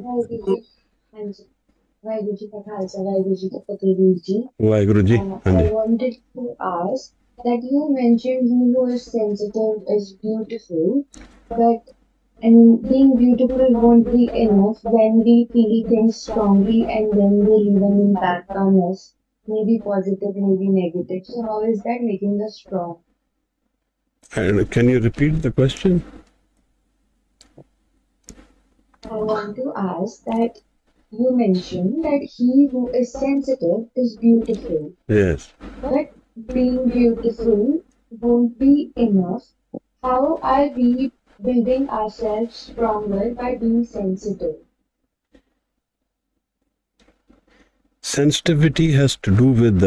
Waheguru Ji Ka Khalsa, Waheguru Ji Ki Fateh, Veer Ji. Waheguru Ji. I Anji. wanted to ask that you mentioned he who is sensitive is beautiful, but being beautiful won't be enough when we feel things strongly and then they leave an impact on us, maybe positive, maybe negative. So how is that making us strong? And can you repeat the question? I want to ask that you mentioned that he who is sensitive is beautiful. Yes. But being beautiful won't be enough. How are we building ourselves stronger by being sensitive? Sensitivity has to do with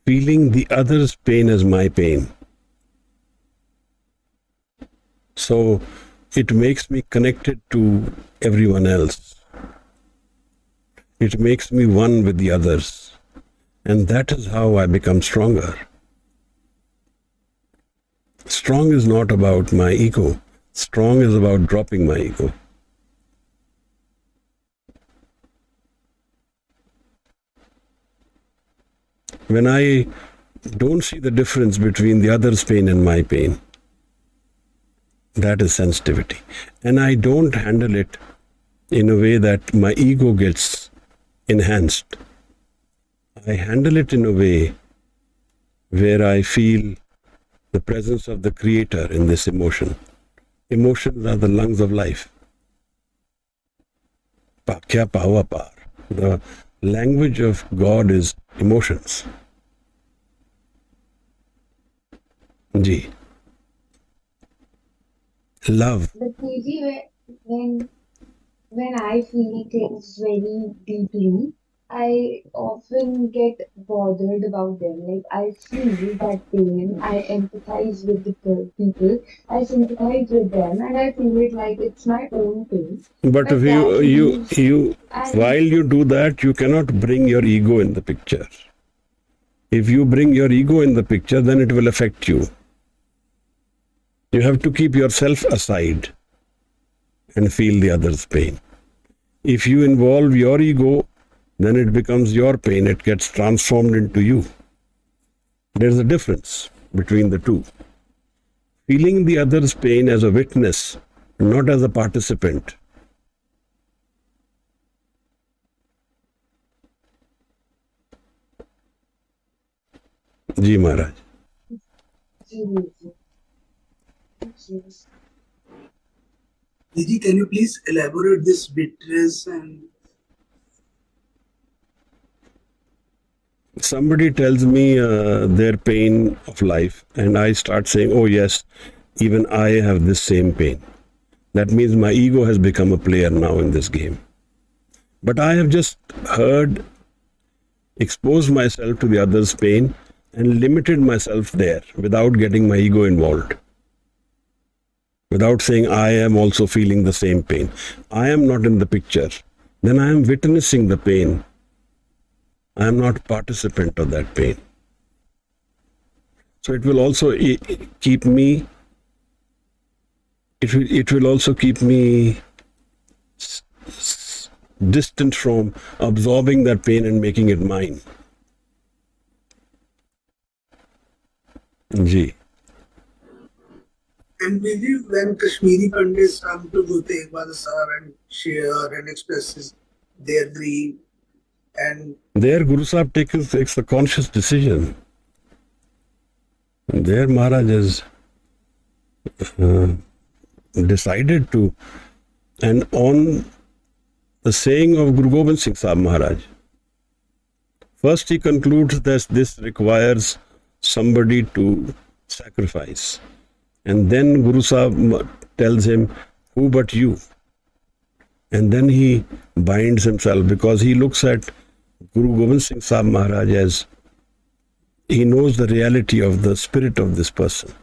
feeling the other's pain as my pain. So it makes me connected to everyone else. It makes me one with the others. And that is how I become stronger. Strong is not about my ego. Strong is about dropping my ego. When I don't see the difference between the other's pain and my pain, that is sensitivity. And I don't handle it in a way that my ego gets enhanced. I handle it in a way where I feel the presence of the Creator in this emotion. Emotions are the lungs of life. kya pawa par. The language of God is emotions. Ji. Love. But maybe when I feel things very deeply, I often get bothered about them. Like I feel that pain, I empathize with the people, I sympathize with them, and I feel it like it's my own pain. But if But that leaves, while and you do that, you cannot bring your ego in the picture. If you bring your ego in the picture, then it will affect you. You have to keep yourself aside and feel the other's pain. If you involve your ego, then it becomes your pain. It gets transformed into you. There's a difference between the two. Feeling the other's pain as a witness, not as a participant. Ji Maharaj. Didi, can you please elaborate this witness and Somebody tells me their pain of life, and I start saying, oh yes, even I have this same pain. That means my ego has become a player now in this game. But I have just exposed myself to the other's pain and limited myself there without getting my ego involved. Without saying I am also feeling the same pain. I am not in the picture. Then I am witnessing the pain. I am not participant of that pain. So it will also keep me, it will also keep me distant from absorbing that pain and making it mine. Ji. and Didi, when Kashmiri Pandits come to Guru Tegh Bahadur Sahib and share and expresses their grief and There Guru Sahib takes a conscious decision. There Maharaj has decided to, and on the saying of Guru Gobind Singh Sahib Maharaj, first he concludes that this requires somebody to sacrifice. And then Guru Sahib tells him, who but you? And then he binds himself because he looks at Guru Gobind Singh Sahib Maharaj as he knows the reality of the spirit of this person.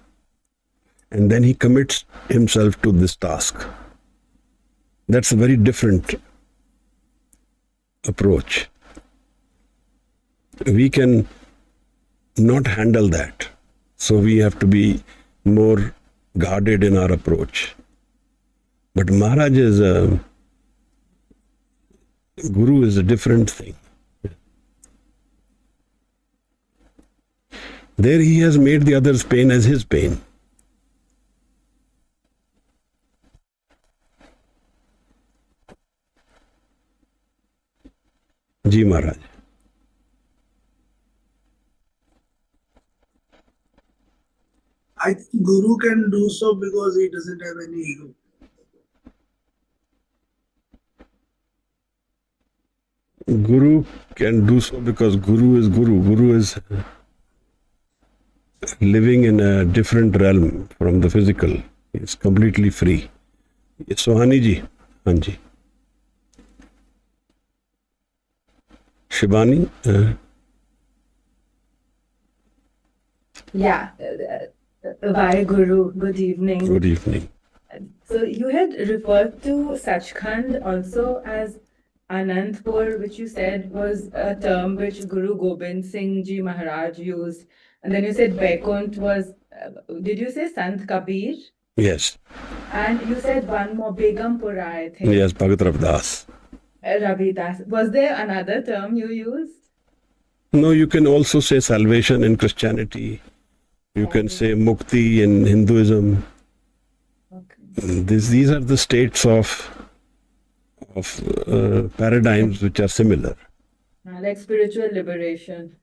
And then he commits himself to this task. That's a very different approach. We can not handle that. So we have to be more guarded in our approach. But Maharaj is Guru is a different thing. There he has made the other's pain as his pain. Ji Maharaj. I think Guru can do so because he doesn't have any ego. Guru can do so because Guru is Guru. Guru is living in a different realm from the physical. It's completely free. So Hani ji, Hanji. Shibani, Yeah, Waheguru, good evening. good evening. So you had referred to Sachkhand also as Anandpur, which you said was a term which Guru Gobind Singh Ji Maharaj used. And then you said Vaikunt was, did you say Sant Kabir? Yes, And you said one more, Begumpura, I think. yes, Bhagat Ravidas. Ravidas. Was there another term you used? No, you can also say salvation in Christianity. You can say mukti in Hinduism. Okay. These are the states of paradigms which are similar. Like spiritual liberation.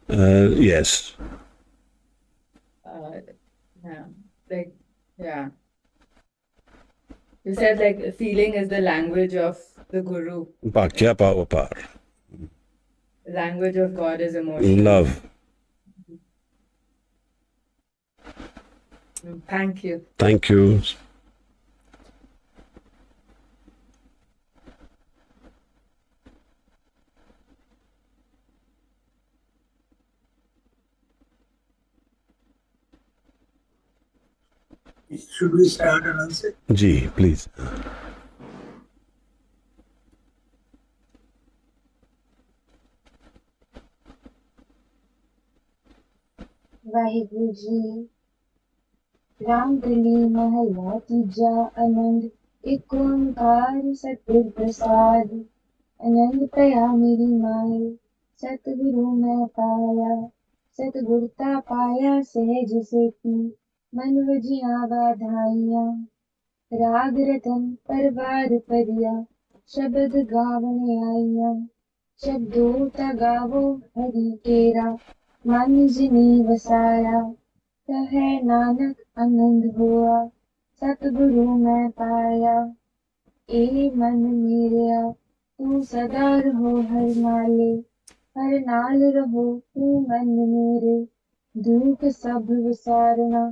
Yes. Yeah. Like, yeah. You said like feeling is the language of the Guru. Bhakya Pavapar. Language of God is emotion. Love. Thank you. Thank you. Should we start and answer? Ji, please. Waheguru Ji, Ramkali महला तीजा आनंद एक ओंकार सतगुर प्रसाद आनंद पया मेरी माए सतगुरु मैं पाया सतगुरता पाया सहज सेती मन वजिया बाधाइया राग रतन परवार परिया शब्द गावने आइया शब्दों ता गावो हरि केरा मन जिनी वसाया कहे नानक आनंद हुआ सतगुरु मैं पाया ए मन मेरा तू सदा रहो हर नाले हर नाल रहो तू मन मेरे दुख सब विसारना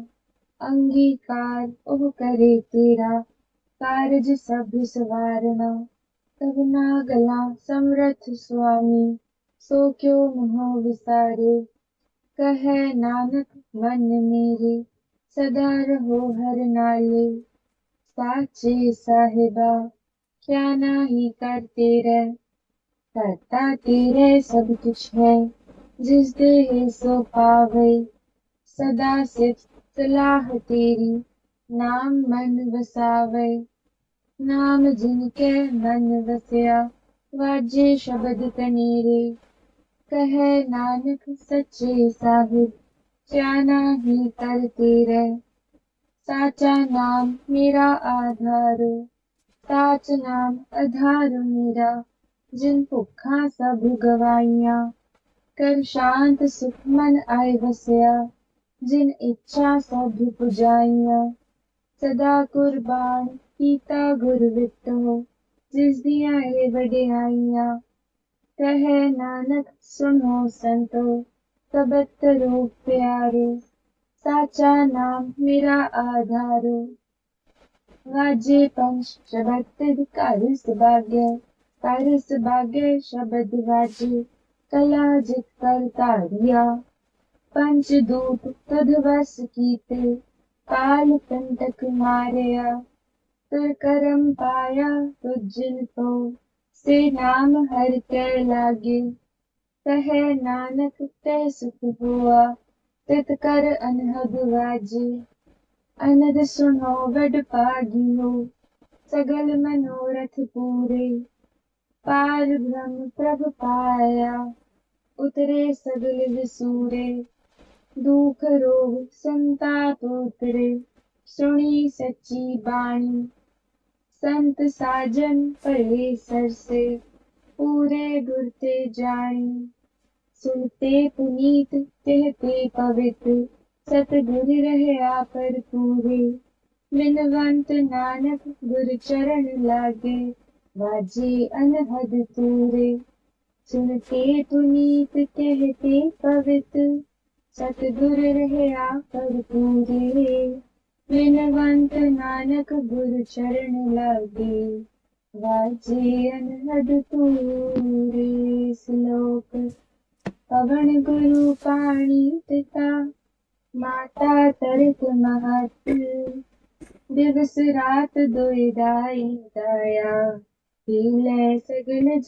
अंगीकार ओह करे तेरा कारज सब सवारना तब ना गला समरथ स्वामी सो क्यों मोह विसारे कहे नानक मन मेरे सदा रहो हर नाले साचे साहिबा क्या नाही करते रह करता तेरे सब कुछ है जिस दे सो पावे सदा सिर्फ सलाह तेरी नाम मन वसावे नाम जिनके मन वसया वाजे शब्द कनेरे कहे नानक सच्चे साहिब क्या नाही करते रह साचा नाम मेरा आधार साच नाम आधार मेरा जिन भुखा सब गवाइया कर शांत सुख मन आए वसया जिन इच्छा सब पुजाइया सदा कुर्बान कीता गुर वित हो जिस दिया ए वडियाइया कहे नानक सुनो संतो सबत करो प्यारे साचा नाम मेरा आधारो वाजे पंच शब्द कर सभाग्य शब्द वाजे कला जित कर तारिया पंच दूत तद वस कीते काल कंटक मारया तुर करम पाया तुझिन तो से नाम हर के लागे कहे नानक ते सुख हुआ तित कर अनहद वाजे अनद सुनो वड पागी हो सगल मनोरथ पूरे पार ब्रह्म प्रभ पाया उतरे सगल विसूरे दुख रोग संताप उतरे सुनी सच्ची बाणी संत साजन पढ़े सर से पूरे गुरते जानी सुनते पुनीत कहते पवित्र सतगुर रहे पर पूरे बिनवंत नानक गुर चरण लागे वाजे अनहद तूरे सुनते पुनीत कहते पवित्र सतगुर रहे पर पूरे बिनवंत नानक गुर चरण लागे वाजे अनहद तूरे श्लोक पवन गुरु पाणी पिता माता तरक महत दिवस रात दुई दाई दया पीले सगल